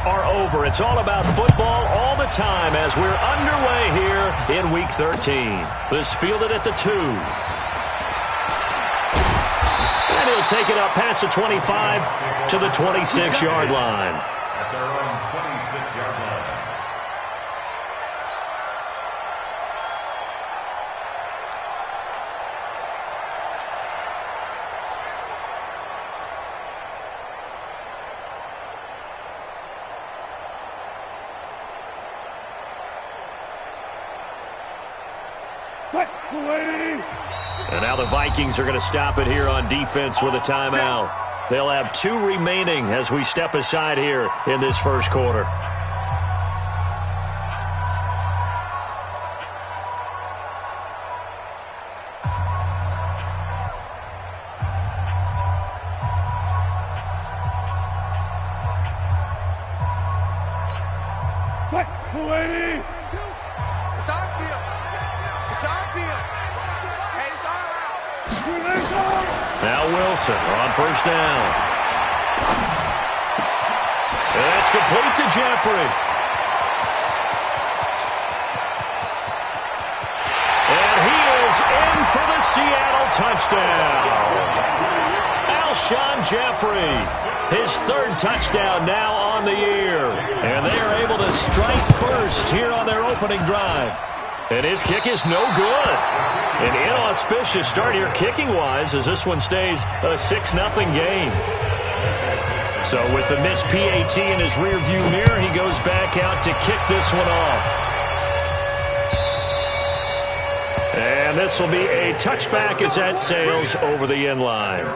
are over. It's all about football all the time as we're underway here in Week 13. This fielded at the 2. And he'll take it up past the 25 to the 26-yard line. At their own 26-yard line. And now the Vikings are going to stop it here on defense with a timeout. They'll have 2 remaining as we step aside here in this first quarter. Now Wilson on first down. And that's complete to Jeffrey. And he is in for the Seattle touchdown. Alshon Jeffrey, his 3rd touchdown now on the year. And they are able to strike first here on their opening drive. And his kick is no good. An inauspicious start here kicking-wise as this one stays a 6-0 game. So with the missed PAT in his rearview mirror, he goes back out to kick this one off. And this will be a touchback as that sails over the end line.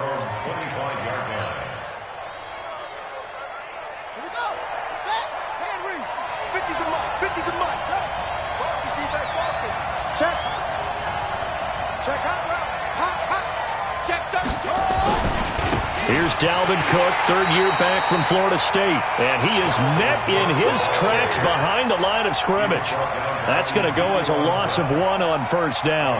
Here's Dalvin Cook, 3rd year back from Florida State. And he is met in his tracks behind the line of scrimmage. That's going to go as a loss of 1 on first down.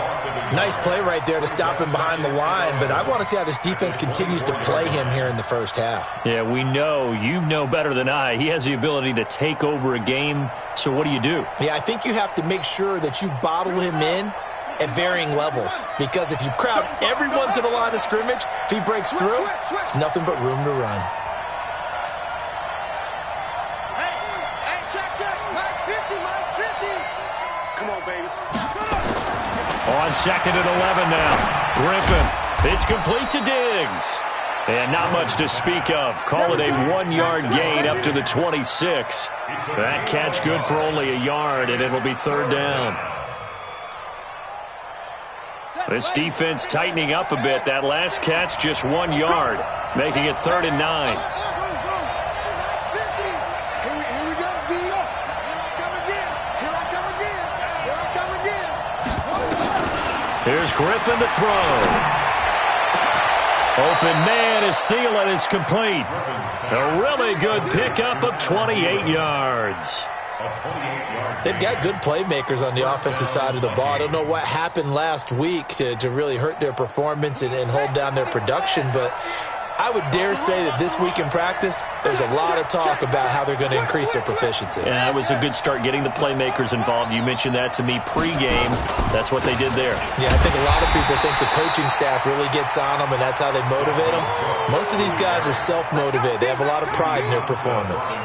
Nice play right there to stop him behind the line, but I want to see how this defense continues to play him here in the first half. Yeah, we know, you know better than I, he has the ability to take over a game. So what do you do? Yeah, I think you have to make sure that you bottle him in at varying levels, because if you crowd everyone to the line of scrimmage, if he breaks through, there's nothing but room to run. Hey, check, Mike 50, Mike 50. Come on, baby. On 2nd and 11 now. Griffin, it's complete to Diggs. And not much to speak of. Call it a 1-yard gain up to the 26. That catch good for only a yard, and it'll be 3rd down. This defense tightening up a bit. That last catch just 1 yard, making it 3rd and 9. Here we go, D. Here I come again. Here's Griffin to throw. Open man is Thielen. It's complete. A really good pickup of 28 yards. They've got good playmakers on the offensive side of the ball. I don't know what happened last week to really hurt their performance and hold down their production, but I would dare say that this week in practice, there's a lot of talk about how they're going to increase their proficiency. And that was a good start getting the playmakers involved. You mentioned that to me pregame. That's what they did there. Yeah, I think a lot of people think the coaching staff really gets on them, and that's how they motivate them. Most of these guys are self-motivated. They have a lot of pride in their performance.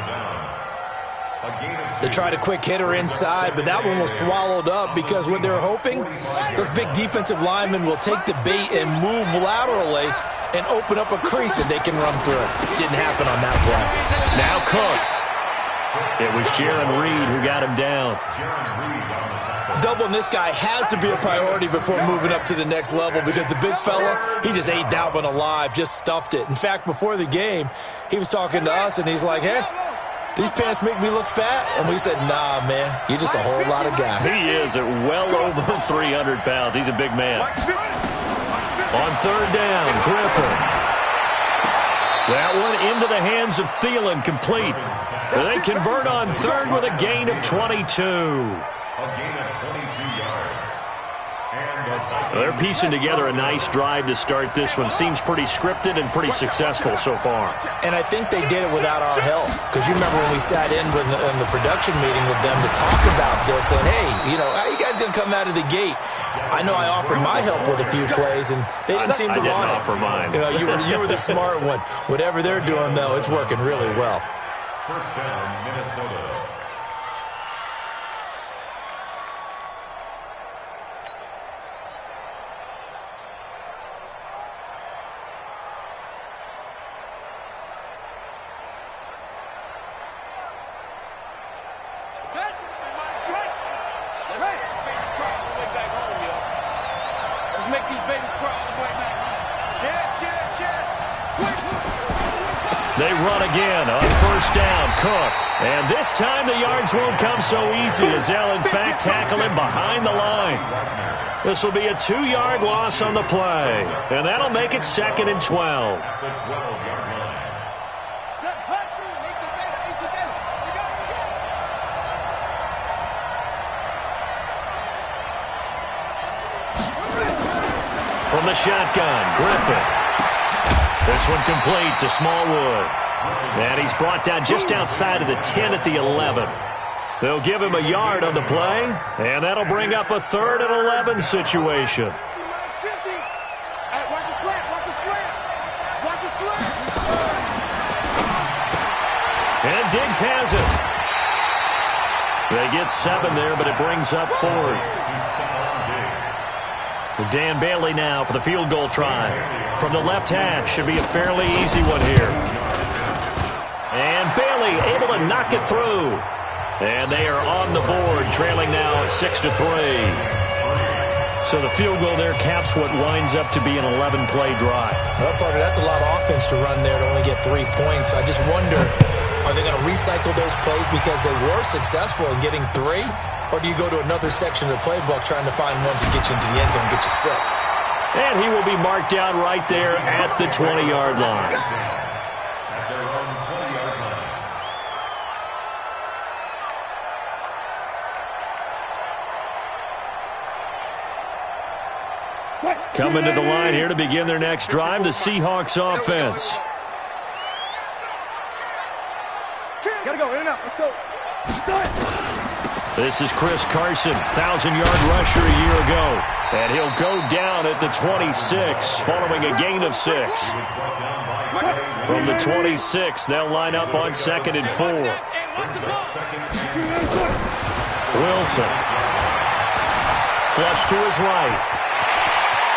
They tried a quick hitter inside, but that one was swallowed up because what they're hoping, those big defensive linemen will take the bait and move laterally and open up a crease that they can run through. Didn't happen on that play. Now Cook. It was Jaron Reed who got him down. Doubling this guy has to be a priority before moving up to the next level because the big fella, he just ate that one alive, just stuffed it. In fact, before the game, he was talking to us, and he's like, hey, these pants make me look fat? And we said, nah, man, you're just a whole lot of guy. He is at well over 300 pounds. He's a big man. On 3rd down, Griffin. That one into the hands of Thielen, complete. They convert on 3rd with a gain of 22. A gain of 22 yards. And as They're piecing together a nice drive to start this one. Seems pretty scripted and pretty successful so far. And I think they did it without our help. Because you remember when we sat in the production meeting with them to talk about this, and hey, you know, how are you guys going to come out of the gate? I know I offered my help with a few plays, and they didn't seem to want it. I didn't offer mine. You know, you were the smart one. Whatever they're doing, though, it's working really well. First down, Minnesota. They run again on first down. Cook. And this time the yards won't come so easy as they'll, in fact, tackle him behind the line. This will be a 2-yard loss on the play. And that'll make it 2nd and 12. The 12-yard line. From the shotgun, Griffin. This one complete to Smallwood. And he's brought down just outside of the 10 at the 11. They'll give him a yard on the play, and that'll bring up a 3rd and 11 situation. And Diggs has it. They get 7 there, but it brings up 4th. Dan Bailey now for the field goal try. From the left hash, should be a fairly easy one here. And Bailey able to knock it through. And they are on the board, trailing now at 6-3. So the field goal there caps what winds up to be an 11-play drive. Well, partner, that's a lot of offense to run there to only get 3 points. I just wonder, are they going to recycle those plays because they were successful in getting 3? Or do you go to another section of the playbook trying to find ones that get you into the end zone and get you 6? And he will be marked down right there at the 20-yard line. At their own 20-yard line. Coming to the line here to begin their next drive, the Seahawks offense. Gotta go, in and out, let's go. This is Chris Carson, 1,000-yard rusher a year ago. And he'll go down at the 26, following a gain of 6. From the 26, they'll line up on 2nd and 4. Wilson. Flush to his right.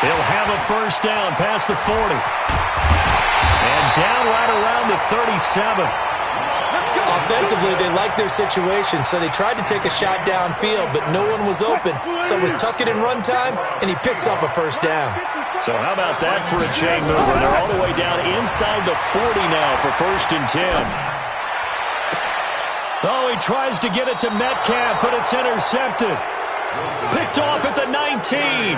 He'll have a first down past the 40. And down right around the 37. Offensively, they liked their situation, so they tried to take a shot downfield, but no one was open. So it was tuck it in run time, and he picks up a first down. So how about that for a chain mover? They're all the way down inside the 40 now for 1st and 10. Oh, he tries to get it to Metcalf, but it's intercepted. Picked off at the 19.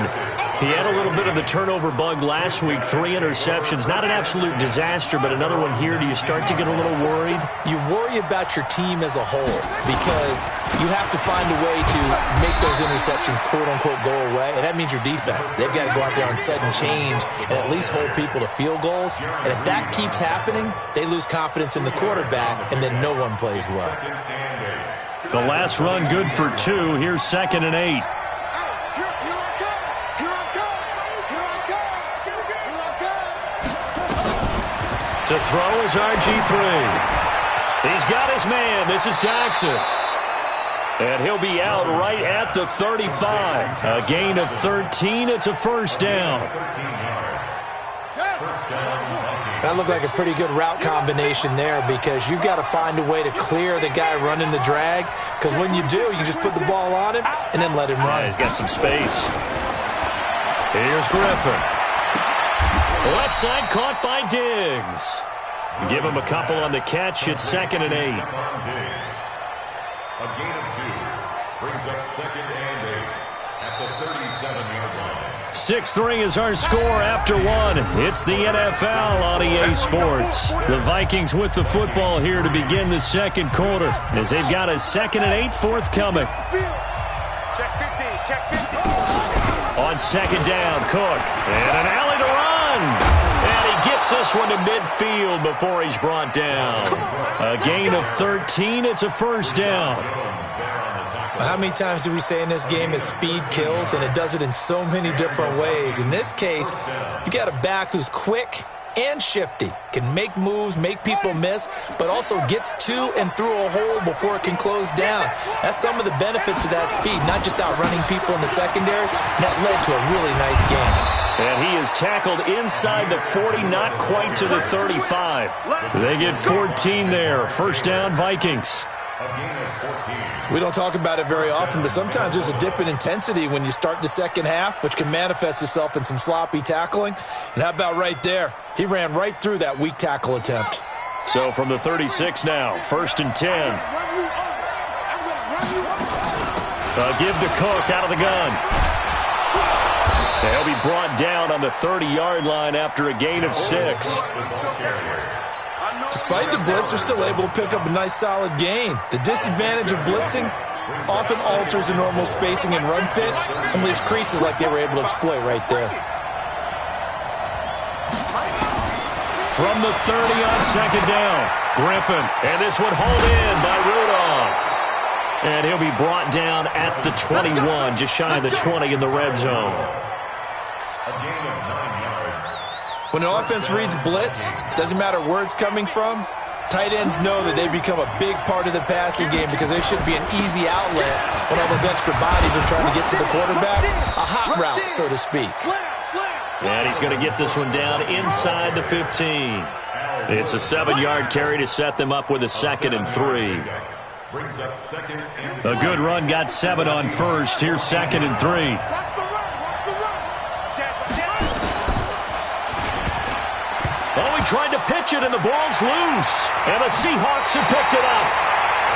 He had a little bit of the turnover bug last week. 3 interceptions. Not an absolute disaster, but another one here. Do you start to get a little worried? You worry about your team as a whole because you have to find a way to make those interceptions, quote-unquote, go away, and that means your defense. They've got to go out there on sudden change and at least hold people to field goals. And if that keeps happening, they lose confidence in the quarterback, and then no one plays well. The last run good for 2. Here's 2nd and 8. To throw is RG3. He's got his man. This is Jackson. And he'll be out right at the 35. A gain of 13. It's a first down. That looked like a pretty good route combination there because you've got to find a way to clear the guy running the drag, because when you do, you just put the ball on him and then let him run. Yeah, he's got some space. Here's Griffin. Left side caught by Diggs. Give him a couple on the catch. It's 2nd and 8. A gain of 2 brings up 2nd and 8 at the 37-yard line. 6-3 is our score after 1. It's the NFL on EA Sports. The Vikings with the football here to begin the second quarter as they've got a 2nd and 8 forthcoming. Check 50, check 50. On second down, Cook. And an alley to run. And he gets this one to midfield before he's brought down. A gain of 13. It's a first down. How many times do we say in this game that speed kills, and it does it in so many different ways? In this case, you got a back who's quick and shifty, can make moves, make people miss, but also gets to and through a hole before it can close down. That's some of the benefits of that speed, not just outrunning people in the secondary. That led to a really nice game. And he is tackled inside the 40, not quite to the 35. They get 14 there. First down, Vikings. We don't talk about it very often, but sometimes there's a dip in intensity when you start the second half, which can manifest itself in some sloppy tackling. And how about right there? He ran right through that weak tackle attempt. So from the 36 now, first and 10. A give to Cook out of the gun. He'll be brought down on the 30-yard line after a gain of 6. Despite the blitz, they're still able to pick up a nice, solid gain. The disadvantage of blitzing often alters the normal spacing and run fits and leaves creases like they were able to exploit right there. From the 30 on second down, Griffin. And this one hauled in by Rudolph. And he'll be brought down at the 21, just shy of the 20 in the red zone. A gain of 9 yards. When an offense reads blitz, doesn't matter where it's coming from, tight ends know that they become a big part of the passing game because they should be an easy outlet when all those extra bodies are trying to get to the quarterback. A hot route, so to speak. And he's going to get this one down inside the 15. It's a 7-yard carry to set them up with a 2nd and 3. A good run got 7 on first. Here's 2nd and 3. Oh, he tried to pitch it, and the ball's loose. And the Seahawks have picked it up.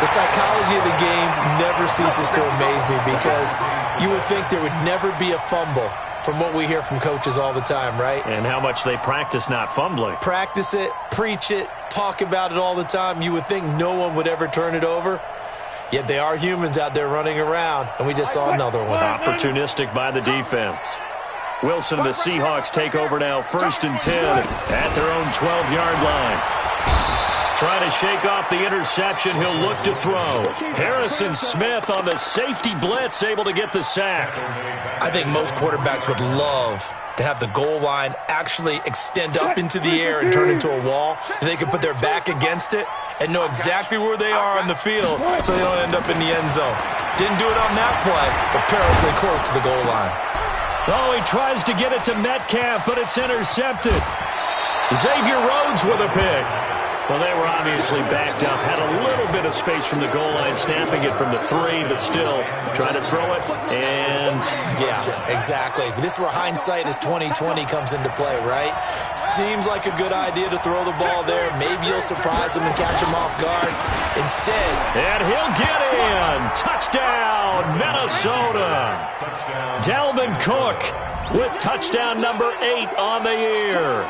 The psychology of the game never ceases to amaze me because you would think there would never be a fumble from what we hear from coaches all the time, right? And how much they practice not fumbling. Practice it, preach it, talk about it all the time. You would think no one would ever turn it over. Yet they are humans out there running around, and we just saw another one. Opportunistic by the defense. Wilson and the Seahawks take over now, 1st and 10 at their own 12-yard line. Trying to shake off the interception, he'll look to throw. Harrison Smith on the safety blitz, able to get the sack. I think most quarterbacks would love to have the goal line actually extend up into the air and turn into a wall, and they can put their back against it and know exactly where they are on the field so they don't end up in the end zone. Didn't do it on that play, but perilously close to the goal line. Oh, he tries to get it to Metcalf, but it's intercepted. Xavier Rhodes with a pick. Well, they were obviously backed up. Had a little bit of space from the goal line, snapping it from the 3, but still trying to throw it. And yeah, exactly. If this were hindsight as 2020 comes into play, right? Seems like a good idea to throw the ball there. Maybe you'll surprise him and catch him off guard. Instead, and he'll get in. Touchdown, Minnesota. Dalvin Cook with touchdown number 8 on the year.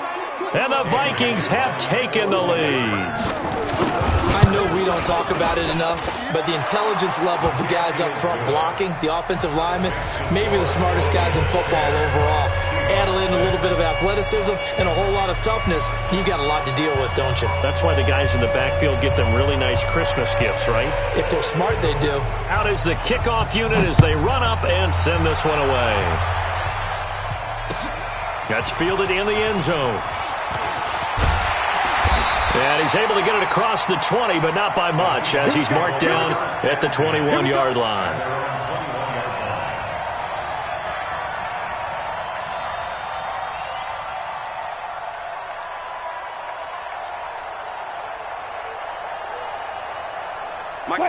And the Vikings have taken the lead. I know we don't talk about it enough, but the intelligence level of the guys up front blocking, the offensive linemen, maybe the smartest guys in football overall. Add in a little bit of athleticism and a whole lot of toughness, you've got a lot to deal with, don't you? That's why the guys in the backfield get them really nice Christmas gifts, right? If they're smart, they do. Out is the kickoff unit as they run up and send this one away. That's fielded in the end zone. And he's able to get it across the 20, but not by much, as he's marked down at the 21-yard line.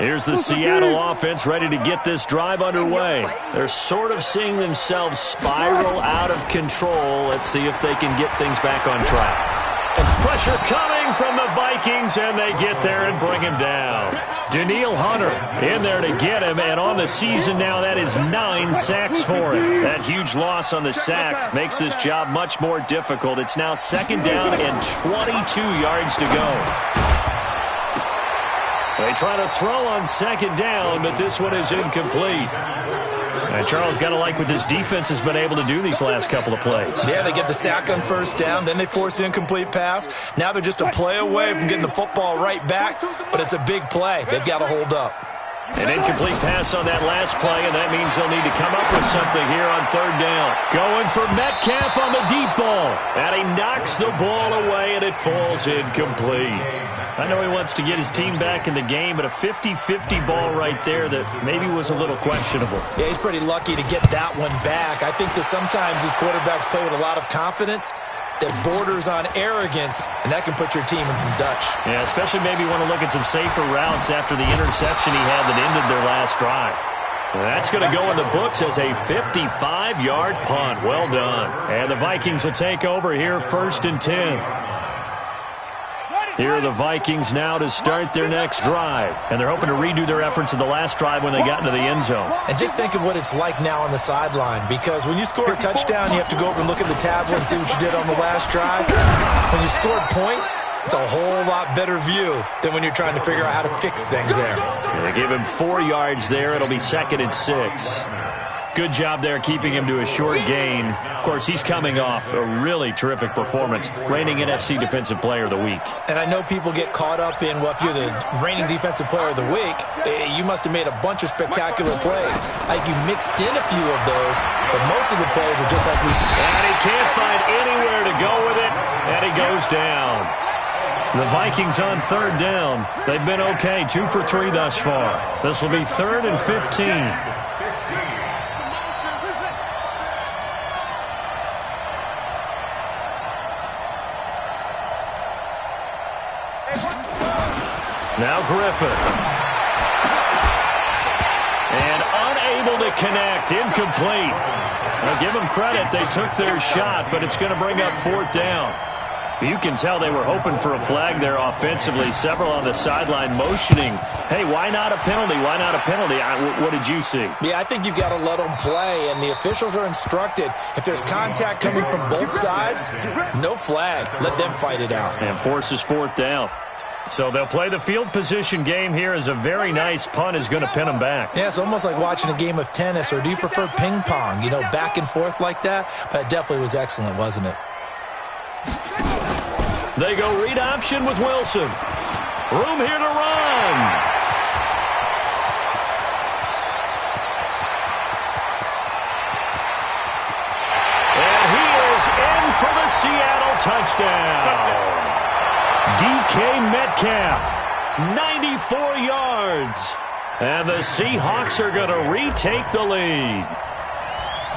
Here's the Seattle offense ready to get this drive underway. They're sort of seeing themselves spiral out of control. Let's see if they can get things back on track. And pressure coming from the Vikings, and they get there and bring him down. Danielle Hunter in there to get him, and on the season now, that is 9 sacks for him. That huge loss on the sack makes this job much more difficult. It's now 2nd down and 22 yards to go. They try to throw on 2nd down, but this one is incomplete. And Charles, got to like what this defense has been able to do these last couple of plays. Yeah, they get the sack on first down, then they force the incomplete pass. Now they're just a play away from getting the football right back, but it's a big play. They've got to hold up. An incomplete pass on that last play, and that means they'll need to come up with something here on third down. Going for Metcalf on the deep ball. And he knocks the ball away, and it falls incomplete. I know he wants to get his team back in the game, but a 50-50 ball right there that maybe was a little questionable. Yeah, he's pretty lucky to get that one back. I think that sometimes these quarterbacks play with a lot of confidence that borders on arrogance, and that can put your team in some Dutch. Yeah, especially maybe want to look at some safer routes after the interception he had that ended their last drive. That's going to go in the books as a 55-yard punt. Well done. And the Vikings will take over here, 1st and 10. Here are the Vikings now to start their next drive. And they're hoping to redo their efforts in the last drive when they got into the end zone. And just think of what it's like now on the sideline, because when you score a touchdown, you have to go over and look at the tablet and see what you did on the last drive. When you scored points, it's a whole lot better view than when you're trying to figure out how to fix things there. They give him 4 yards there. It'll be 2nd and 6. Good job there keeping him to a short gain. Of course, he's coming off a really terrific performance, reigning NFC Defensive Player of the Week. And I know people get caught up in, well, if you're the reigning Defensive Player of the Week, you must have made a bunch of spectacular plays. Like you mixed in a few of those, but most of the plays are just like we... And he can't find anywhere to go with it, and he goes down. The Vikings on 3rd down. They've been okay, 2 for 3 thus far. This will be 3rd and 15. Now Griffin. And unable to connect. Incomplete. Now give them credit. They took their shot, but it's going to bring up 4th down. You can tell they were hoping for a flag there offensively. Several on the sideline motioning. Hey, why not a penalty? Why not a penalty? What did you see? Yeah, I think you've got to let them play, and the officials are instructed. If there's contact coming from both sides, no flag. Let them fight it out. And forces 4th down. So they'll play the field position game here as a very nice punt is going to pin them back. Yeah, it's almost like watching a game of tennis, or do you prefer ping pong? You know, back and forth like that? But it definitely was excellent, wasn't it? They go read option with Wilson. Room here to run. And he is in for the Seattle touchdown. DK Metcalf, 94 yards. And the Seahawks are going to retake the lead.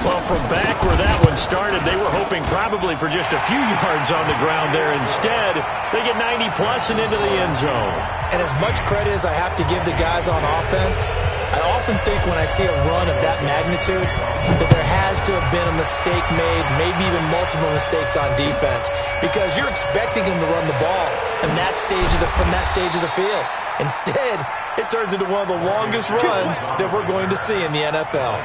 Well, from back where that one started, they were hoping probably for just a few yards on the ground there. Instead, they get 90-plus and into the end zone. And as much credit as I have to give the guys on offense, I often think when I see a run of that magnitude that there has to have been a mistake made, maybe even multiple mistakes on defense, because you're expecting them to run the ball in that stage from that stage of the field. Instead, it turns into one of the longest runs that we're going to see in the NFL.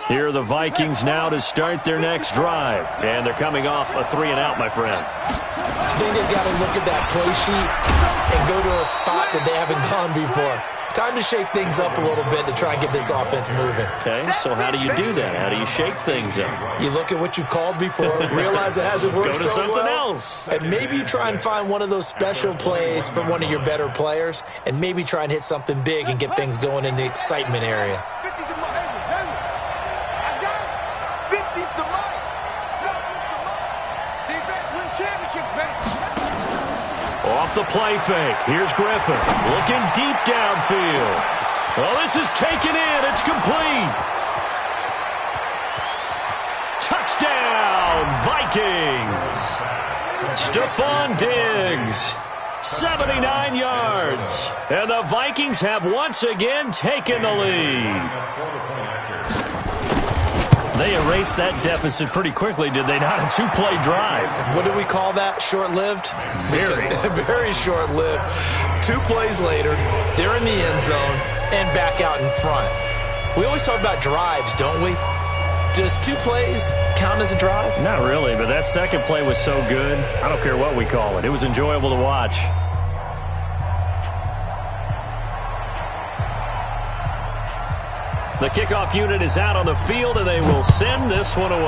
Here are the Vikings now to start their next drive. And they're coming off a 3-and-out, my friend. I think they've got to look at that play sheet and go to a spot that they haven't gone before. Time to shake things up a little bit to try and get this offense moving. Okay, so how do you do that? How do you shake things up? You look at what you've called before, realize it hasn't worked so well. Go to something else. And maybe you try and find one of those special plays from one of your better players, and maybe try and hit something big and get things going in the excitement area. Off the play fake. Here's Griffin. Looking deep downfield. Well, this is taken in. It's complete. Touchdown, Vikings. Stephon Diggs, 79 yards. And the Vikings have once again taken the lead. They erased that deficit pretty quickly, did they not? A two-play drive. What do we call that? Short-lived? Very. Very short-lived. 2 plays later, they're in the end zone and back out in front. We always talk about drives, don't we? Does 2 plays count as a drive? Not really, but that second play was so good. I don't care what we call it. It was enjoyable to watch. The kickoff unit is out on the field, and they will send this one away.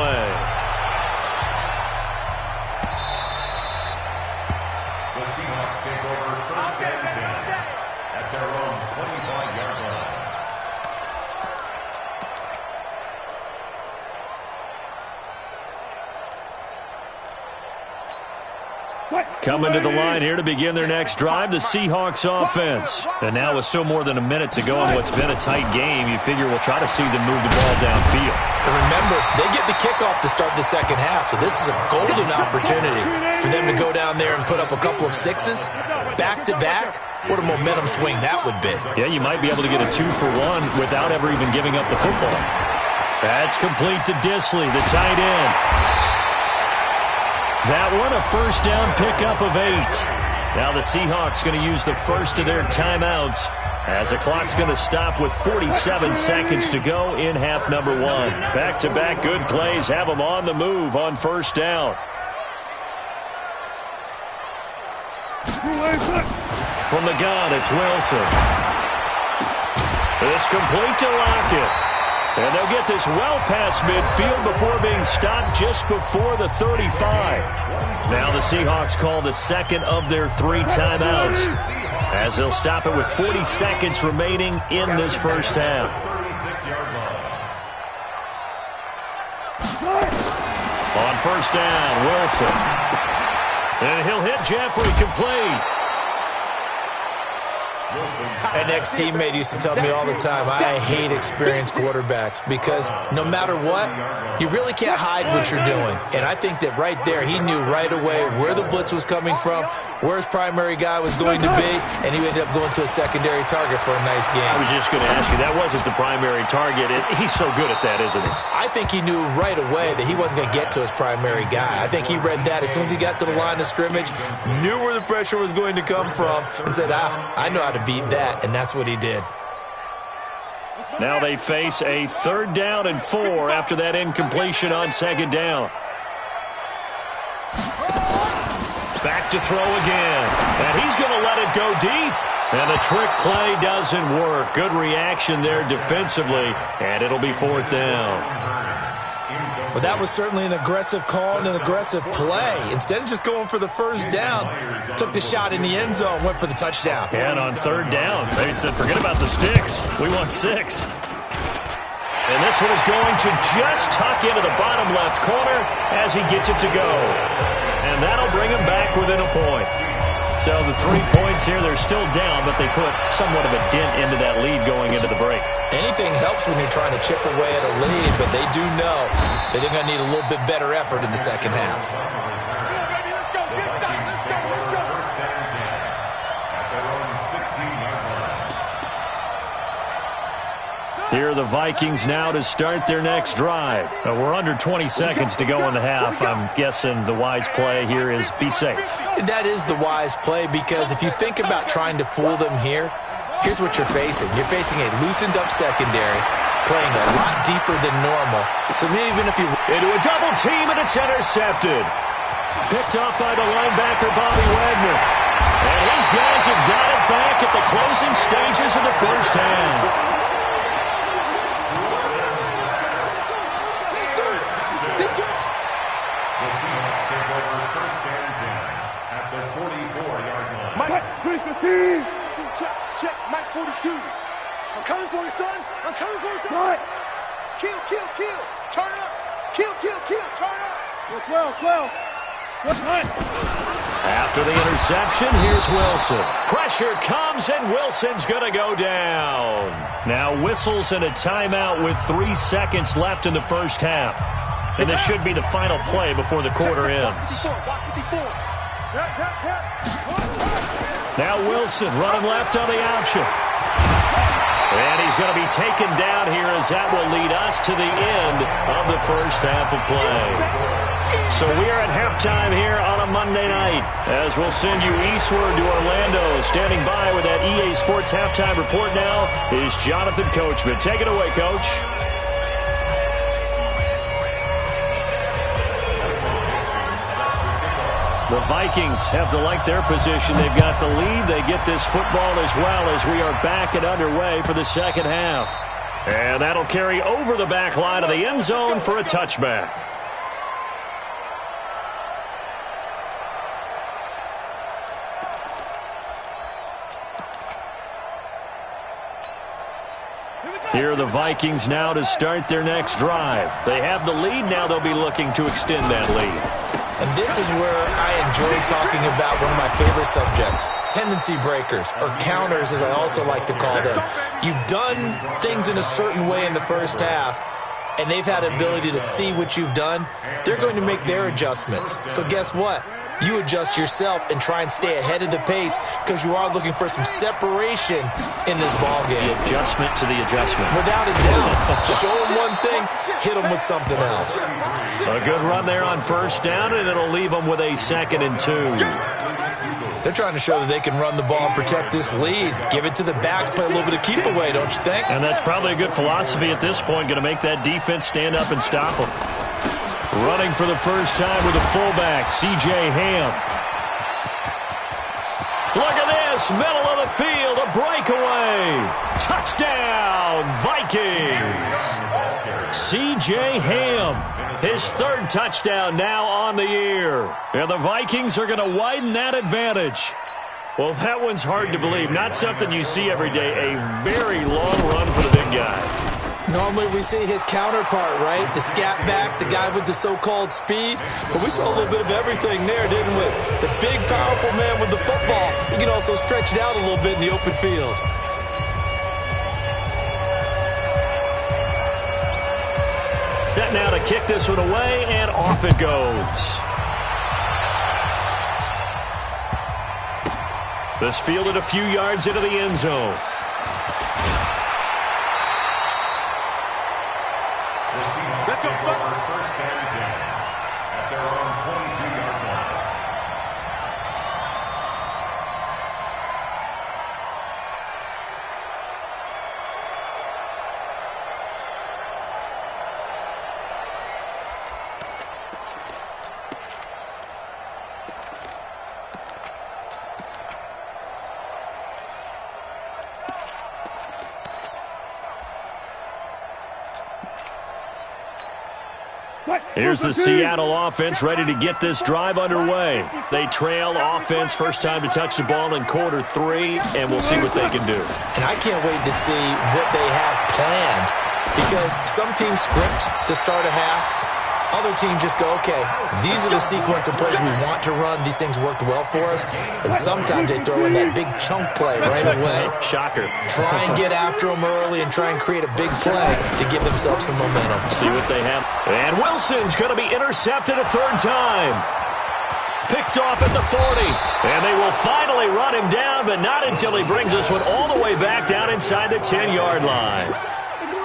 The Seahawks take over first and 10 at their own 25-yard line. Coming to the line here to begin their next drive, the Seahawks offense. And now with still more than a minute to go in what's been a tight game, you figure we'll try to see them move the ball downfield. And remember, they get the kickoff to start the second half, so this is a golden opportunity for them to go down there and put up a couple of 6s back-to-back. What a momentum swing that would be. Yeah, you might be able to get a 2-for-1 without ever even giving up the football. That's complete to Disley, the tight end. That one, a first down pickup of 8. Now the Seahawks going to use the first of their timeouts as the clock's going to stop with 47 seconds to go in half number 1. Back-to-back good plays have them on the move on first down. From the gun, it's Wilson. It's complete to Lockett. And they'll get this well past midfield before being stopped just before the 35. Now the Seahawks call the second of their 3 timeouts as they'll stop it with 40 seconds remaining in this first half. On first down, Wilson. And he'll hit Jeffrey complete. An ex-teammate used to tell me all the time, I hate experienced quarterbacks because no matter what, you really can't hide what you're doing. And I think that right there, he knew right away where the blitz was coming from, where his primary guy was going to be, and he ended up going to a secondary target for a nice game. I was just going to ask you, that wasn't the primary target. He's so good at that, isn't he? I think he knew right away that he wasn't going to get to his primary guy. I think he read that as soon as he got to the line of scrimmage, knew where the pressure was going to come from, and said, I know how to beat that, and that's what he did. Now they face a 3rd down and 4 after that incompletion on 2nd down. Back to throw again. And he's going to let it go deep. And the trick play doesn't work. Good reaction there defensively. And it'll be 4th down. Well, that was certainly an aggressive call and an aggressive play. Instead of just going for the first down, took the shot in the end zone, went for the touchdown. And on 3rd down, they said, forget about the sticks. We want 6. And this one is going to just tuck into the bottom left corner as he gets it to go. And that'll bring him back within a point. So the 3 points here, they're still down, but they put somewhat of a dent into that lead going into the break. Anything helps when you're trying to chip away at a lead, but they do know that they're going to need a little bit better effort in the second half. Here are the Vikings now to start their next drive. We're under 20 seconds to go in the half. I'm guessing the wise play here is be safe. That is the wise play because if you think about trying to fool them here, here's what you're facing. You're facing a loosened up secondary, playing a lot deeper than normal. So even if you into a double team and it's intercepted. Picked off by the linebacker Bobby Wagner. And these guys have got it back at the closing stages of the first half. Check, Mike 42. I'm coming for you, son. I'm coming for you, son. What? Kill. Turn up. Kill. Turn up. 12. What? After the interception, here's Wilson. Pressure comes, and Wilson's going to go down. Now whistles and a timeout with 3 seconds left in the first half. And this should be the final play before the quarter ends. Now Wilson running left on the option. And he's going to be taken down here as that will lead us to the end of the first half of play. So we are at halftime here on a Monday night as we'll send you eastward to Orlando. Standing by with that EA Sports halftime report now is Jonathan Coachman. Take it away, Coach. The Vikings have to like their position. They've got the lead. They get this football as well as we are back and underway for the second half. And that'll carry over the back line of the end zone for a touchback. Here are the Vikings now to start their next drive. They have the lead. Now they'll be looking to extend that lead. And this is where I enjoy talking about one of my favorite subjects, tendency breakers, or counters as I also like to call them. You've done things in a certain way in the first half, and they've had the ability to see what you've done. They're going to make their adjustments. So guess what? You adjust yourself and try and stay ahead of the pace because you are looking for some separation in this ball game. The adjustment to the adjustment. Without a doubt. Show them one thing, hit them with something else. A good run there on first down, and it'll leave them with a 2nd and 2. They're trying to show that they can run the ball and protect this lead. Give it to the backs, play a little bit of keep away, don't you think? And that's probably a good philosophy at this point, going to make that defense stand up and stop them. Running for the first time with a fullback, C.J. Ham. Look at this, middle of the field, a breakaway. Touchdown, Vikings. C.J. Ham, his 3rd touchdown now on the year. And the Vikings are going to widen that advantage. Well, that one's hard to believe. Not something you see every day. A very long run for the big guy. Normally we see his counterpart, right? The scat back, the guy with the so-called speed. But we saw a little bit of everything there, didn't we? The big, powerful man with the football. He can also stretch it out a little bit in the open field. Set now to kick this one away, and off it goes. This fielded a few yards into the end zone. Let's go. First and 10 at their own 22-yard line. Here's the Seattle offense ready to get this drive underway. They trail offense first time to touch the ball in quarter 3, and we'll see what they can do. And I can't wait to see what they have planned because some teams script to start a half. Other teams just go, okay, these are the sequence of plays we want to run. These things worked well for us. And sometimes they throw in that big chunk play right away. Shocker. Try and get after them early and try and create a big play to give themselves some momentum. See what they have. And Wilson's going to be intercepted a 3rd time. Picked off at the 40. And they will finally run him down, but not until he brings this one all the way back down inside the 10-yard line.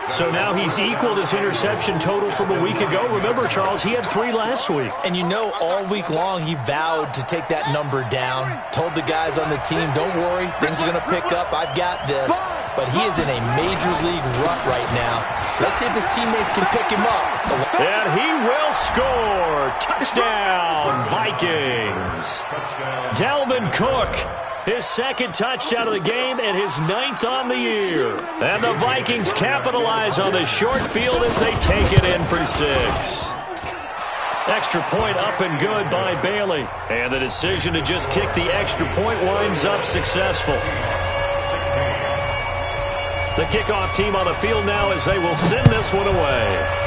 So now he's equaled his interception total from a week ago. Remember, Charles, he had 3 last week. And you know, all week long he vowed to take that number down. Told the guys on the team, don't worry, things are going to pick up. I've got this. But he is in a major league rut right now. Let's see if his teammates can pick him up. And he will score. Touchdown, Vikings. Dalvin Cook. His 2nd touchdown of the game and his 9th on the year. And the Vikings capitalize on the short field as they take it in for 6. Extra point up and good by Bailey. And the decision to just kick the extra point winds up successful. The kickoff team on the field now as they will send this one away.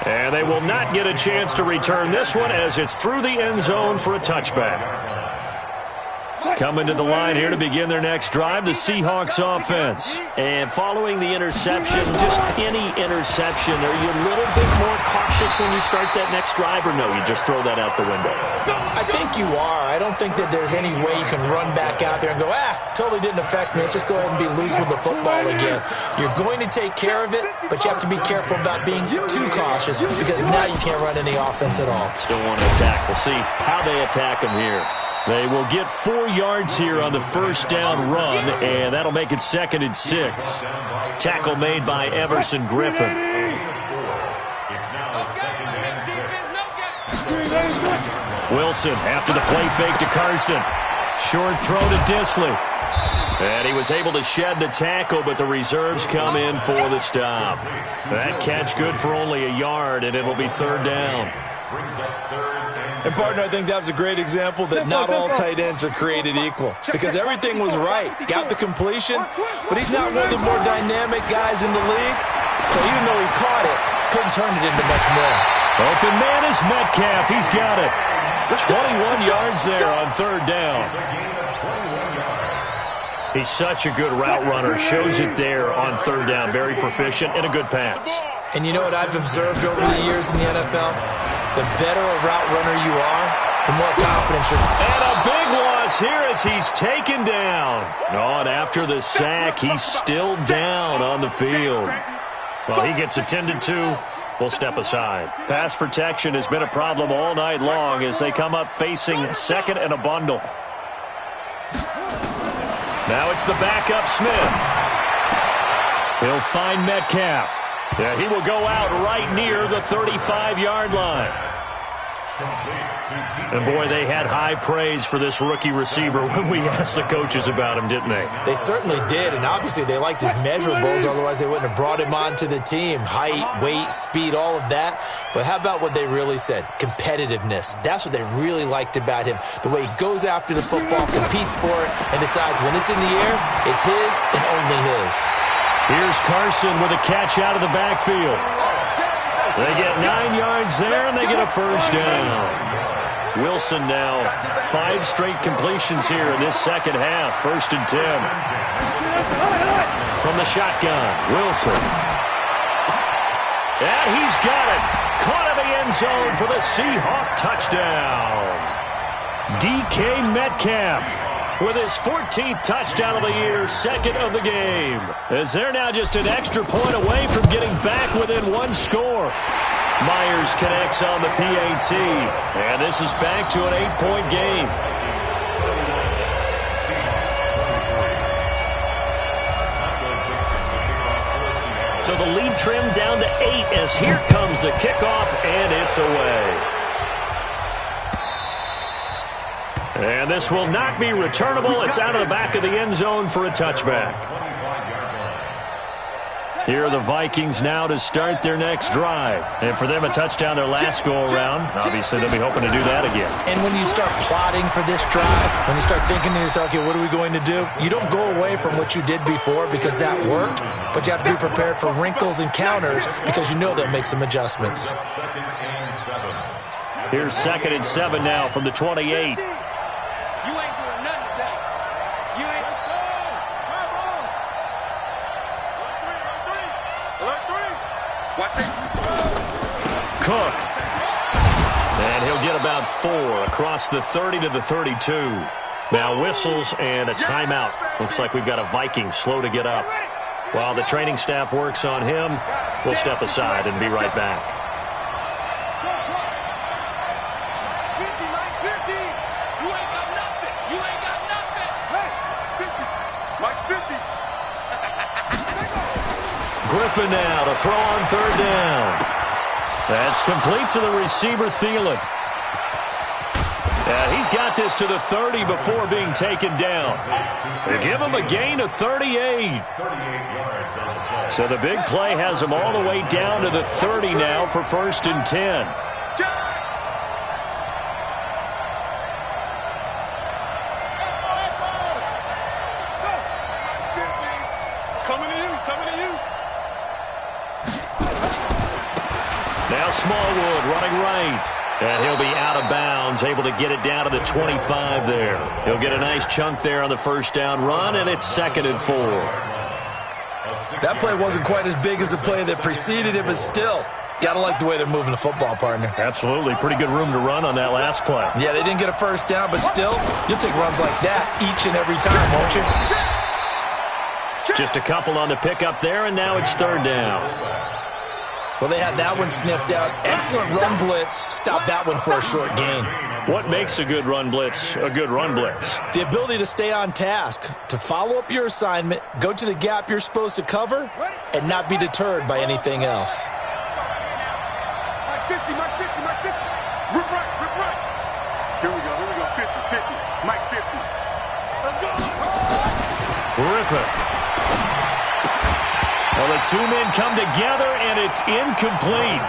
And they will not get a chance to return this one as it's through the end zone for a touchback. Coming to the line here to begin their next drive, the Seahawks offense. And following the interception, just any interception, are you a little bit more cautious when you start that next drive, or no, you just throw that out the window? I think you are. I don't think that there's any way you can run back out there and go, totally didn't affect me. Let's just go ahead and be loose with the football again. You're going to take care of it, but you have to be careful about being too cautious because now you can't run any offense at all. Still want to attack. We'll see how they attack him here. They will get 4 yards here on the first down run, and that'll make it 2nd and 6. Tackle made by Everson Griffin. It's now 2nd and 6. Wilson after the play fake to Carson. Short throw to Disley. And he was able to shed the tackle, but the reserves come in for the stop. That catch good for only a yard, and it'll be 3rd down. Brings up 3rd and 6. And, partner, I think that was a great example that not all tight ends are created equal because everything was right. Got the completion, but he's not one of the more dynamic guys in the league. So even though he caught it, couldn't turn it into much more. Open man is Metcalf. He's got it. 21 yards there on 3rd down. He's such a good route runner. Shows it there on 3rd down. Very proficient and a good pass. And you know what I've observed over the years in the NFL? The better a route runner you are, the more confidence you're. And a big loss here as he's taken down. Oh, and after the sack, he's still down on the field. Well, he gets attended to. We'll step aside. Pass protection has been a problem all night long as they come up facing 2nd and a bundle. Now it's the backup Smith. He'll find Metcalf. Yeah, he will go out right near the 35-yard line. And, boy, they had high praise for this rookie receiver when we asked the coaches about him, didn't they? They certainly did, and obviously they liked his measurables. Otherwise, they wouldn't have brought him onto the team. Height, weight, speed, all of that. But how about what they really said? Competitiveness. That's what they really liked about him. The way he goes after the football, competes for it, and decides when it's in the air, it's his and only his. Here's Carson with a catch out of the backfield. They get 9 yards there, and they get a first down. Wilson now 5 straight completions here in this second half. 1st and 10. From the shotgun, Wilson. And he's got it. Caught in the end zone for the Seahawk touchdown. DK Metcalf with his 14th touchdown of the year, 2nd of the game. As they're now just an extra point away from getting back within 1 score. Myers connects on the PAT. And this is back to an 8-point game. So the lead trimmed down to 8 as here comes the kickoff, and it's away. And this will not be returnable. It's out of the back of the end zone for a touchback. Here are the Vikings now to start their next drive. And for them, a touchdown their last go-around. Obviously, they'll be hoping to do that again. And when you start plotting for this drive, when you start thinking to yourself, okay, what are we going to do? You don't go away from what you did before because that worked, but you have to be prepared for wrinkles and counters because you know they'll make some adjustments. Here's 2nd and 7 now from the 28. Cook. And he'll get about 4 across the 30 to the 32. Now whistles and a timeout. Looks like we've got a Viking slow to get up. While the training staff works on him, we'll step aside and be right back. 50, Mike, 50. You ain't got nothing. You ain't got nothing. Hey, 50. Mike, 50. Griffin now to throw on 3rd down. That's complete to the receiver, Thielen. And he's got this to the 30 before being taken down. They give him a gain of 38. So the big play has him all the way down to the 30 now for 1st and 10. Coming to you, coming to you. Now Smallwood running right. And he'll be out of bounds, able to get it down to the 25 there. He'll get a nice chunk there on the first down run, and it's 2nd and 4. That play wasn't quite as big as the play that preceded it, but still, got to like the way they're moving the football, partner. Absolutely. Pretty good room to run on that last play. Yeah, they didn't get a first down, but still, you'll take runs like that each and every time, won't you? Just a couple on the pickup there, and now it's 3rd down. Well, they had that one sniffed out. Excellent run blitz. Stop that one for a short gain. What makes a good run blitz a good run blitz? The ability to stay on task, to follow up your assignment, go to the gap you're supposed to cover, and not be deterred by anything else. Mike 50, Mike 50, Mike 50. Rip right, rip right. Here we go, 50, 50. Mike 50. Let's go. Griffin. Well, the two men come together, and it's incomplete.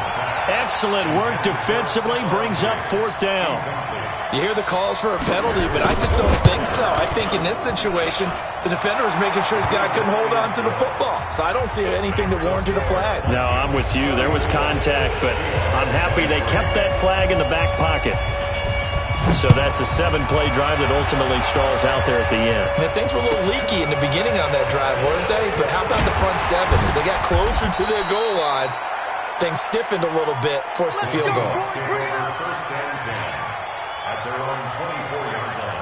Excellent work defensively, brings up 4th down. You hear the calls for a penalty, but I just don't think so. I think in this situation, the defender was making sure his guy couldn't hold on to the football. So I don't see anything that warranted a flag. No, I'm with you. There was contact, but I'm happy they kept that flag in the back pocket. So that's a 7-play drive that ultimately stalls out there at the end. Yeah, things were a little leaky in the beginning on that drive, weren't they? But how about the front 7? As they got closer to their goal line, things stiffened a little bit, forced the field goal. First and 10 at their own 24-yard line.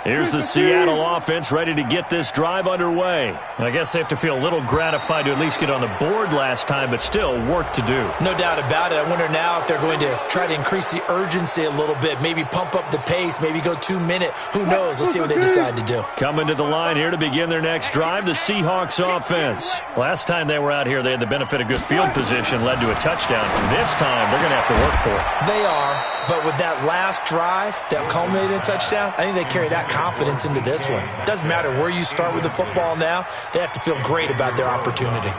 Here's the Seattle offense ready to get this drive underway. I guess they have to feel a little gratified to at least get on the board last time, but still work to do. No doubt about it. I wonder now if they're going to try to increase the urgency a little bit, maybe pump up the pace, maybe go 2 minute. Who knows? Let's see what they decide to do. Coming to the line here to begin their next drive, the Seahawks offense. Last time they were out here, they had the benefit of good field position, led to a touchdown. This time, they're going to have to work for it. They are. But with that last drive that culminated in a touchdown, I think they carry that confidence into this one. Doesn't matter where you start with the football now, they have to feel great about their opportunity.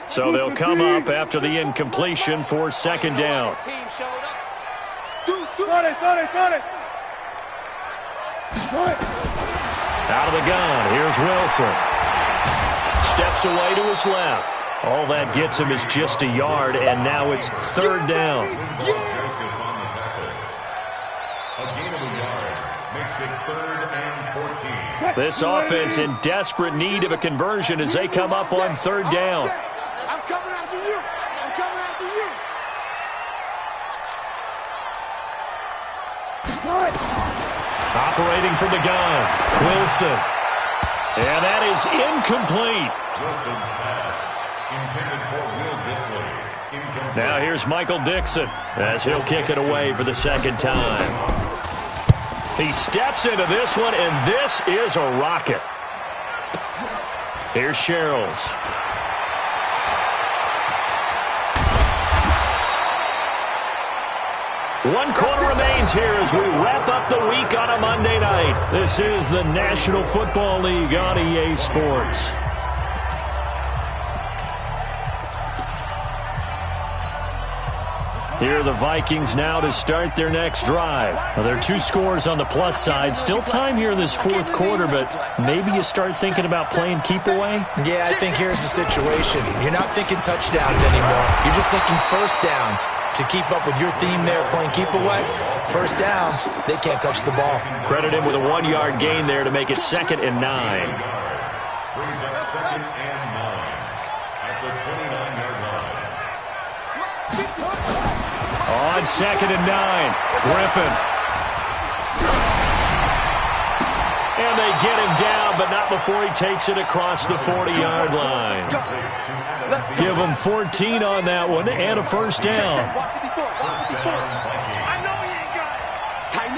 So they'll come up after the incompletion for 2nd down. Out of the gun, here's Wilson. Steps away to his left. All that gets him is just a yard, and now it's 3rd down. Joseph on the tackle. A gain of a yard makes it 3rd and 14. This offense in desperate need of a conversion as they come up on 3rd down. I'm coming after you. I'm coming after you. Operating from the gun, Wilson. And that is incomplete. Wilson's pass intended for Will Disley. Incomplete. Now here's Michael Dixon as he'll kick it away for the 2nd time. He steps into this one, and this is a rocket. Here's Sherrills. One quarter remains here as we wrap up the week on a Monday night. This is the National Football League on EA Sports. Here are the Vikings now to start their next drive. Well, there are 2 scores on the plus side. Still time here in this 4th quarter, but maybe you start thinking about playing keep away? Yeah, I think here's the situation. You're not thinking touchdowns anymore. You're just thinking first downs. To keep up with your theme there of playing keep away, first downs, they can't touch the ball. Credit him with a 1-yard gain there to make it 2nd and 9. Brings up 2nd and 9 at the 29-yard line. On 2nd and 9, Griffin. And they get him down, but not before he takes it across the 40-yard line. Give him 14 on that one and a first down. I know he ain't got it. Tighten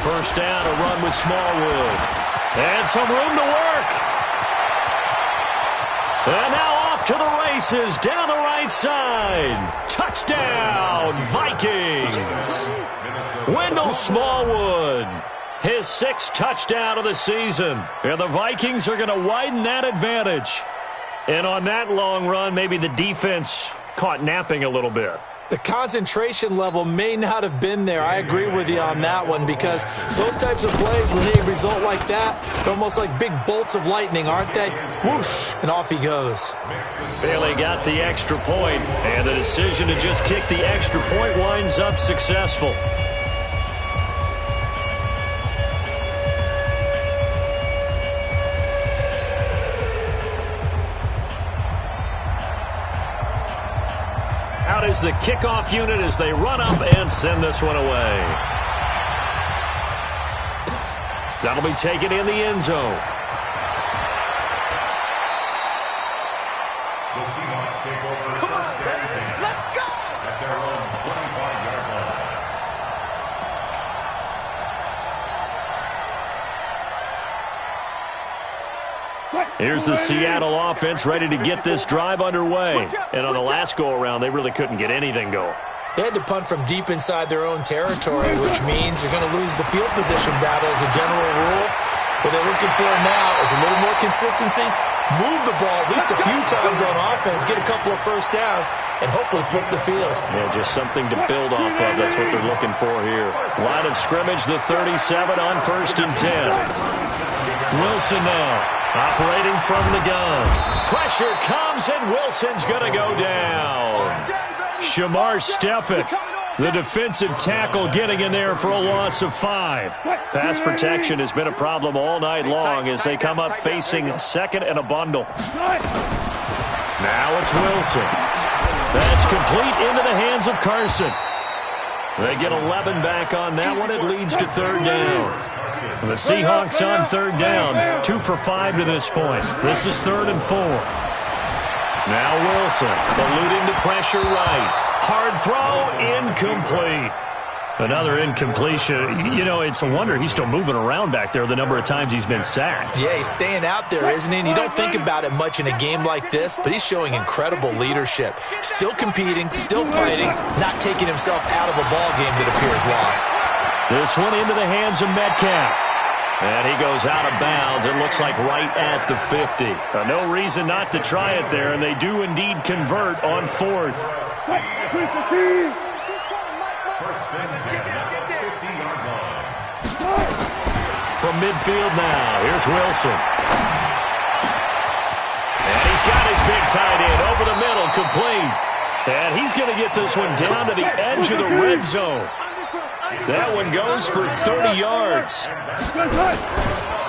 first down, a run with Smallwood. And some room to work. And now off to the races down the right side. Touchdown, Vikings. Wendell Smallwood, his 6th touchdown of the season. And the Vikings are going to widen that advantage. And on that long run, maybe the defense caught napping a little bit. The concentration level may not have been there. I agree with you on that one, because those types of plays, when they result like that, they're almost like big bolts of lightning, aren't they? Whoosh, and off he goes. Bailey got the extra point, and the decision to just kick the extra point winds up successful. Out is the kickoff unit as they run up and send this one away. That'll be taken in the end zone. The Seahawks take over first and 10. Let's go! At their own 25-yard line. Here's the Seattle offense ready to get this drive underway. And on the last go-around, they really couldn't get anything going. They had to punt from deep inside their own territory, which means you're going to lose the field position battle as a general rule. What they're looking for now is a little more consistency, move the ball at least a few times on offense, get a couple of first downs, and hopefully flip the field. Yeah, just something to build off of. That's what they're looking for here. Line of scrimmage, the 37 on first and 10. Wilson now. Operating from the gun. Pressure comes, and Wilson's going to go down. Shamar Stephen, the defensive tackle, getting in there for a loss of 5. Pass protection has been a problem all night long as they come up facing second and a bundle. Now it's Wilson. That's complete into the hands of Carson. They get 11 back on that one. It leads to third down. The Seahawks on third down, 2 for 5 to this point. This is 3rd and 4. Now Wilson, eluding the pressure right. Hard throw, incomplete. Another incompletion. You know, it's a wonder he's still moving around back there the number of times he's been sacked. Yeah, he's staying out there, isn't he? And you don't think about it much in a game like this, but he's showing incredible leadership. Still competing, still fighting, not taking himself out of a ball game that appears lost. This one into the hands of Metcalf. And he goes out of bounds. It looks like right at the 50. No reason not to try it there, and they do indeed convert on 4th. First and 10 at the 50-yard line. From midfield now, here's Wilson. And he's got his big tight end over the middle, complete. And he's going to get this one down to the edge of the red zone. That one goes for 30 yards.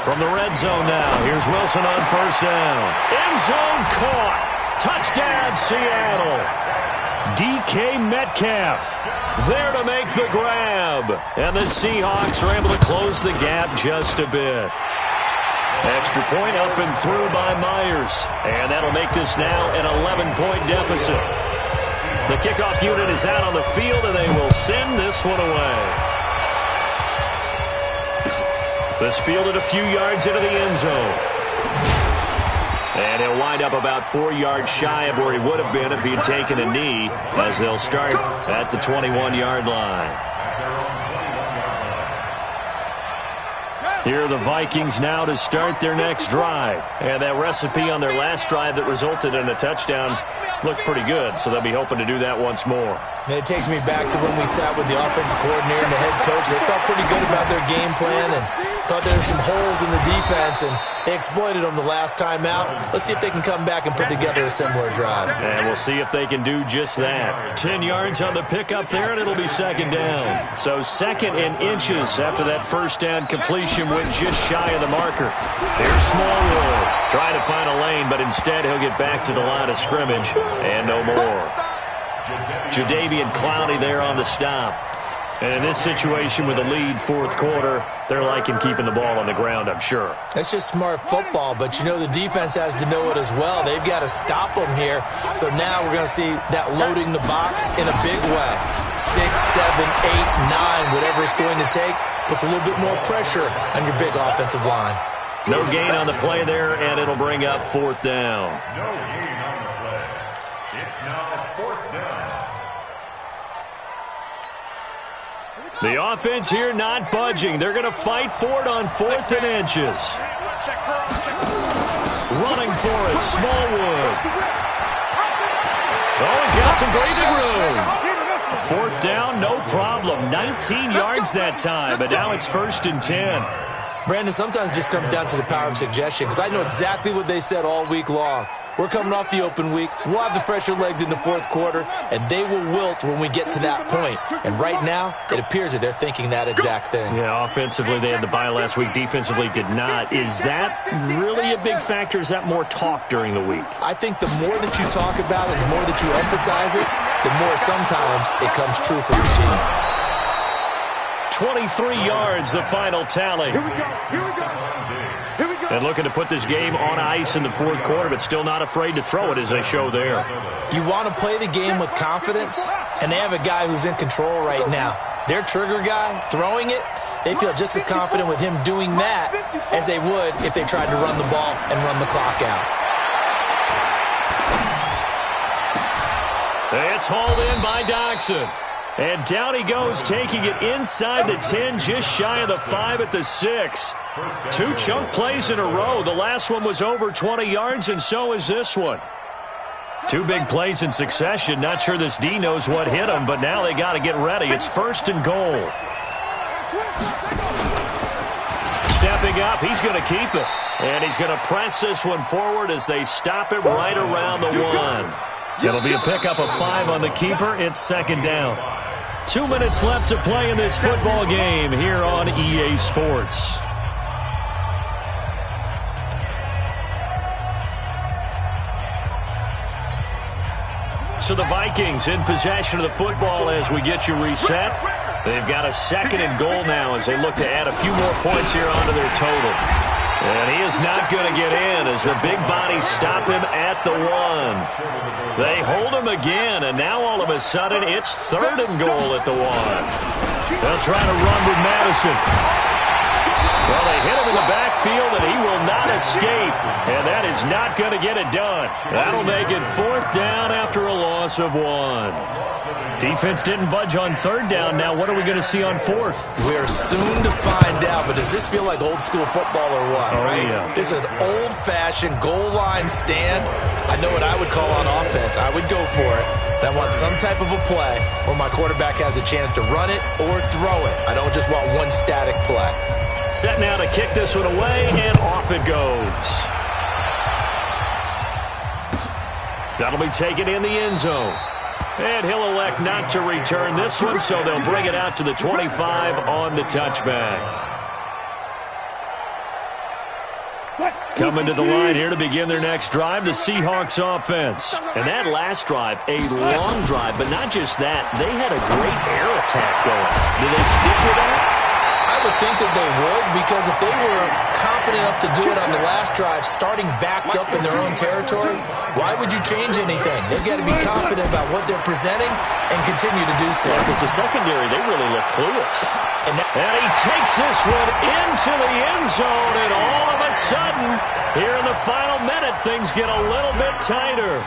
From the red zone now, here's Wilson on first down. End zone caught. Touchdown, Seattle. DK Metcalf there to make the grab. And the Seahawks are able to close the gap just a bit. Extra point up and through by Myers. And that'll make this now an 11-point deficit. The kickoff unit is out on the field, and they will send this one away. This fielded a few yards into the end zone. And he'll wind up about 4 yards shy of where he would have been if he had taken a knee, as they'll start at the 21-yard line. Here are the Vikings now to start their next drive. And that recipe on their last drive that resulted in a touchdown looked pretty good, so they'll be hoping to do that once more. And it takes me back to when we sat with the offensive coordinator and the head coach. They felt pretty good about their game plan and thought there were some holes in the defense, and they exploited them the last time out. Let's see if they can come back and put together a similar drive. And we'll see if they can do just that. 10 yards on the pickup there, and it'll be second down. So 2nd and inches after that first down completion went just shy of the marker. Here's Smallwood trying to find a lane, but instead he'll get back to the line of scrimmage and no more. Jadeveon Clowney there on the stop. And in this situation with a lead 4th quarter, they're liking keeping the ball on the ground, I'm sure. That's just smart football, but you know the defense has to know it as well. They've got to stop them here. So now we're going to see that loading the box in a big way. 6, 7, 8, 9, whatever it's going to take. puts a little bit more pressure on your big offensive line. No gain on the play there, and it'll bring up 4th down. No gain on the play. It's now 4th down. The offense here not budging. They're going to fight for it on 4th and inches. Running for it, Smallwood. Oh, he's got some breathing room. 4th down, no problem. 19 yards that time, but now it's 1st and 10. Brandon, sometimes it just comes down to the power of suggestion, because I know exactly what they said all week long. We're coming off the open week. We'll have the fresher legs in the 4th quarter, and they will wilt when we get to that point. And right now, it appears that they're thinking that exact thing. Yeah, offensively, they had the bye last week. Defensively, did not. Is that really a big factor? Is that more talk during the week? I think the more that you talk about it, the more that you emphasize it, the more sometimes it comes true for your team. 23 yards, the final tally. Here we go. Here we go. Here we go. And looking to put this game on ice in the 4th quarter, but still not afraid to throw it as they show there. You want to play the game with confidence, and they have a guy who's in control right now. Their trigger guy, throwing it, they feel just as confident with him doing that as they would if they tried to run the ball and run the clock out. It's hauled in by Doxson. And down he goes, taking it inside the 10, just shy of the 5 at the 6. 2 chunk plays in a row. The last one was over 20 yards, and so is this one. 2 big plays in succession. Not sure this D knows what hit him, but now they got to get ready. It's 1st and goal. Stepping up, he's going to keep it. And he's going to press this one forward as they stop it right around the 1. It'll be a pickup of 5 on the keeper. It's 2nd down. 2 minutes left to play in this football game here on EA Sports. So the Vikings in possession of the football as we get you reset. They've got a 2nd and goal now as they look to add a few more points here onto their total. And he is not going to get in as the big bodies stop him at the 1. They hold him again, and now all of a sudden it's 3rd and goal at the 1. They'll try to run with Madison. Well, they hit him in the backfield, and he will not escape. And that is not going to get it done. That'll make it 4th down after a loss of 1. Defense didn't budge on 3rd down. Now what are we going to see on 4th? We're soon to find out, but does this feel like old school football or what? Oh, right? Yeah. This is an old-fashioned goal line stand. I know what I would call on offense. I would go for it. I want some type of a play where my quarterback has a chance to run it or throw it. I don't just want one static play. Set now to kick this one away, and off it goes. That'll be taken in the end zone. And he'll elect not to return this one, so they'll bring it out to the 25 on the touchback. Coming to the line here to begin their next drive, the Seahawks offense. And that last drive, a long drive, but not just that. They had a great air attack going. Do they stick with that? I would think that they would, because if they were confident enough to do it on the last drive, starting backed up in their own territory, why would you change anything? They've got to be confident about what they're presenting and continue to do so. Because the secondary, they really look clueless. And he takes this one into the end zone, and all of a sudden, here in the final minute, things get a little bit tighter.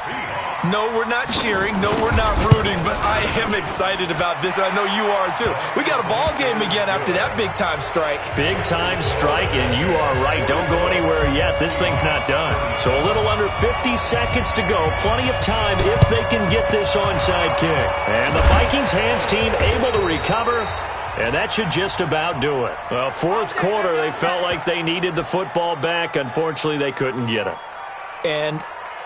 No, we're not cheering. No, we're not rooting, but I am excited about this. I know you are, too. We got a ball game again after that big-time strike. Big-time strike, and you are right. Don't go anywhere yet. This thing's not done. So a little under 50 seconds to go. Plenty of time if they can get this onside kick. And the Vikings hands team able to recover, and that should just about do it. Well, 4th quarter, they felt like they needed the football back. Unfortunately, they couldn't get it. And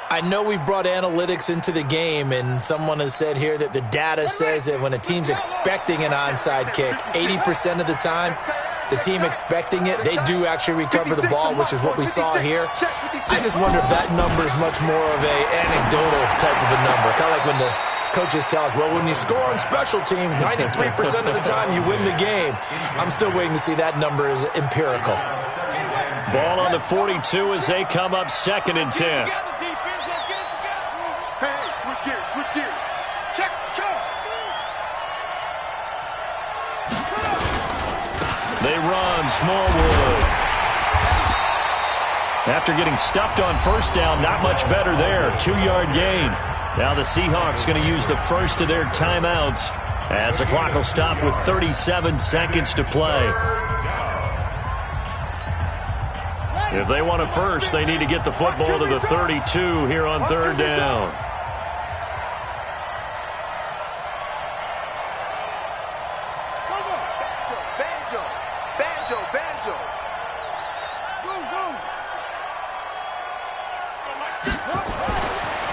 I know we've brought analytics into the game, and someone has said here that the data says that when a team's expecting an onside kick, 80% of the time, the team expecting it, they do actually recover the ball, which is what we saw here. I just wonder if that number is much more of a anecdotal type of a number. Kind of like when the coaches tell us, well, when you score on special teams, 93% of the time you win the game. I'm still waiting to see that number is empirical. Ball on the 42 as they come up 2nd and 10. Hey, switch gears, switch gears. Check. They Smallwood. After getting stuffed on first down, not much better there. 2-yard gain. Now the Seahawks going to use the first of their timeouts as the clock will stop with 37 seconds to play. If they want a first, they need to get the football to the 32 here on third down.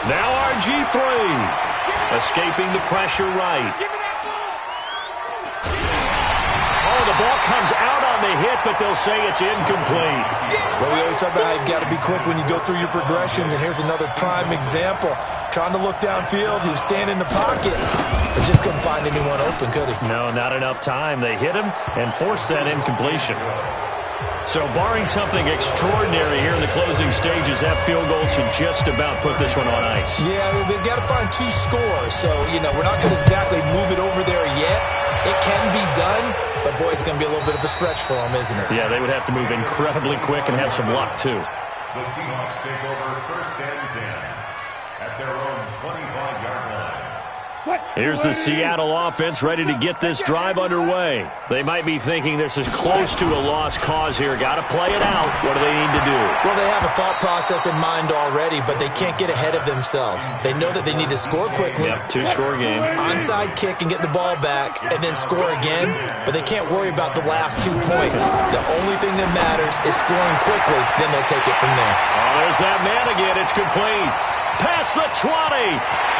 Now RG3, escaping the pressure right. Oh, the ball comes out on the hit, but they'll say it's incomplete. Well, we always talk about how you've got to be quick when you go through your progressions, and here's another prime example. Trying to look downfield, he was standing in the pocket, but just couldn't find anyone open, could he? No, not enough time. They hit him and forced that incompletion. So barring something extraordinary here in the closing stages, that field goal should just about put this one on ice. Yeah, we've got to find 2 scores. So, we're not going to exactly move it over there yet. It can be done, but, boy, it's going to be a little bit of a stretch for them, isn't it? Yeah, they would have to move incredibly quick and have some luck, too. The Seahawks take over first and 10 at their own 25-yard line. Here's the Seattle offense ready to get this drive underway. They might be thinking this is close to a lost cause here. Got to play it out. What do they need to do? Well, they have a thought process in mind already, but they can't get ahead of themselves. They know that they need to score quickly. Yep, 2-score game. Onside kick and get the ball back and then score again, but they can't worry about the last 2 points. The only thing that matters is scoring quickly, then they'll take it from there. Oh, there's that man again. It's complete. Past the 20.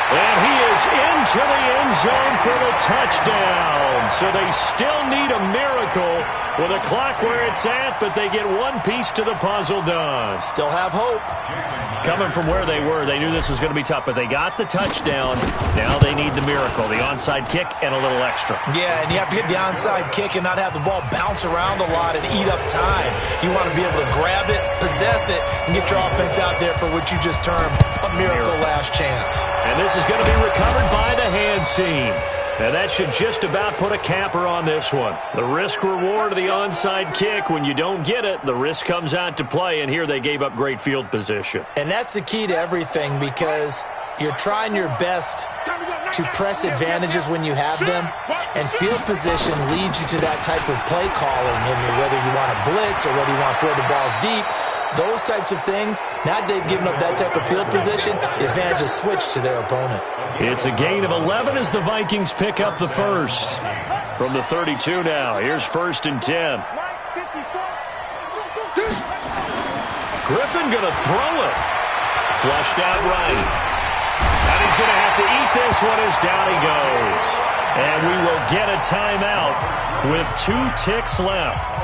And he is into the end zone for the touchdown. So they still need a miracle with a clock where it's at, but they get one piece to the puzzle done. Still have hope. Coming from where they were, they knew this was going to be tough, but they got the touchdown. Now they need the miracle, the onside kick and a little extra. Yeah, and you have to get the onside kick and not have the ball bounce around a lot and eat up time. You want to be able to grab it, possess it, and get your offense out there for what you just termed a miracle last chance. And this is going to be recovered by the hands team. And that should just about put a capper on this one. The risk-reward of the onside kick, when you don't get it, the risk comes out to play, and here they gave up great field position. And that's the key to everything, because you're trying your best to press advantages when you have them, and field position leads you to that type of play calling, and whether you want to blitz or whether you want to throw the ball deep, those types of things, now that they've given up that type of field position, the advantage is switched to their opponent. It's a gain of 11 as the Vikings pick up the first. From the 32 now, here's first and 10. Griffin going to throw it. Flushed out right. And he's going to have to eat this one as down he goes. And we will get a timeout with 2 ticks left.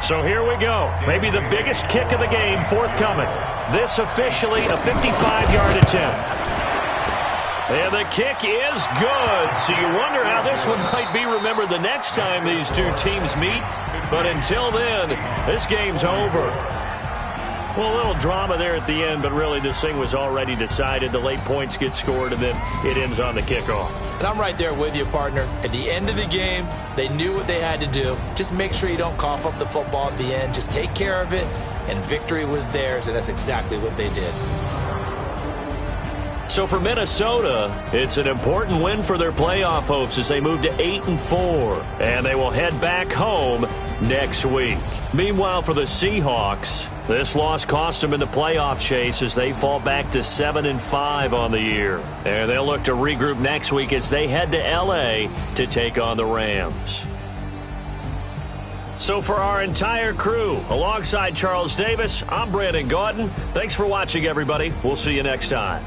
So here we go. Maybe the biggest kick of the game forthcoming. This officially a 55-yard attempt. And the kick is good. So you wonder how this one might be remembered the next time these two teams meet. But until then, this game's over. Well, a little drama there at the end, but really this thing was already decided. The late points get scored, and then it ends on the kickoff. And I'm right there with you, partner. At the end of the game, they knew what they had to do. Just make sure you don't cough up the football at the end. Just take care of it, and victory was theirs, and that's exactly what they did. So for Minnesota, it's an important win for their playoff hopes as they move to 8-4, and they will head back home next week. Meanwhile, for the Seahawks, this loss cost them in the playoff chase as they fall back to 7-5 on the year. And they'll look to regroup next week as they head to L.A. to take on the Rams. So for our entire crew, alongside Charles Davis, I'm Brandon Gaudin. Thanks for watching, everybody. We'll see you next time.